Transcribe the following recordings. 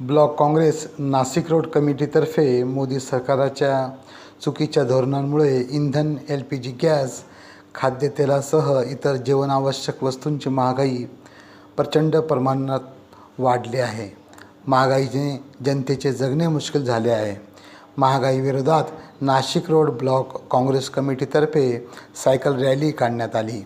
Block Congress Nashik road कमिटीतर्फे Modi सरकारच्या चुकीच्या धोरणांमुळे इंधन, LPG गॅस, खाद्यतेलासह इतर जीवनावश्यक वस्तूंची महागाई प्रचंड प्रमाणात वाढली आहे. महागाईने जनतेचे जगणे मुश्किल झाले आहे. महागाईविरोधात नाशिक रोड ब्लॉक काँग्रेस कमिटीतर्फे सायकल रॅली काढण्यात आली.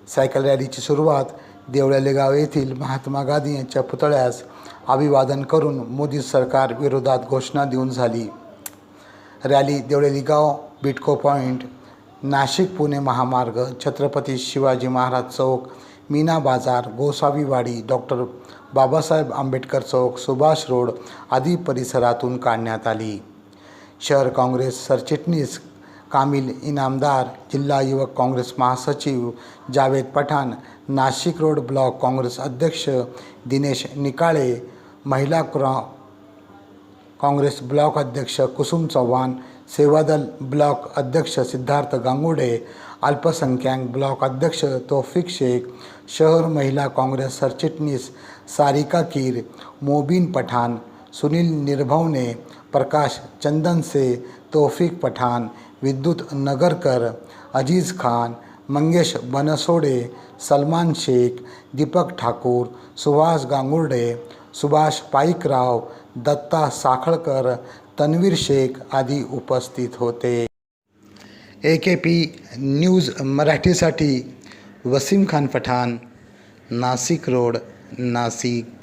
सायकल रॅलीची सुरुवात देवळाली गाव येथील महात्मा गांधी यांच्या पुतळ्यास अभिवादन करून मोदी सरकार विरोधात घोषणा देऊन झाली. रॅली देवळाली गाव, बिटको पॉईंट, नाशिक पुणे महामार्ग, छत्रपती शिवाजी महाराज चौक, मीना बाजार, गोसावीवाडी, डॉक्टर बाबासाहेब आंबेडकर चौक, सुभाष रोड आदी परिसरातून काढण्यात आली. शहर काँग्रेस सरचिटणीस कामिल इनामदार, जिल्हा युवक काँग्रेस महासचिव जावेद पठाण, नाशिक रोड ब्लॉक काँग्रेस अध्यक्ष दिनेश निकाळे, महिला काँग्रेस ब्लॉक अध्यक्ष कुसुम चव्हाण, सेवादल ब्लॉक अध्यक्ष सिद्धार्थ गांगुडे, अल्पसंख्याक ब्लॉक अध्यक्ष तौफिक शेख, शहर महिला काँग्रेस सरचिटणीस सारिका कीर, मोबिन पठाण, सुनील निर्भवने, प्रकाश चंदनसे, तौफिक पठाण, विद्युत नगरकर, अजीज खान, मंगेश बनसोडे, सलमान शेख, दीपक ठाकूर, सुभाष गांगुर्डे, सुभाष पाईकराव, दत्ता साखळकर, तन्वीर शेख आदी उपस्थित होते. AKP न्यूज मराठीसाठी वसीम खान पठाण, नाशिक रोड, नाशिक.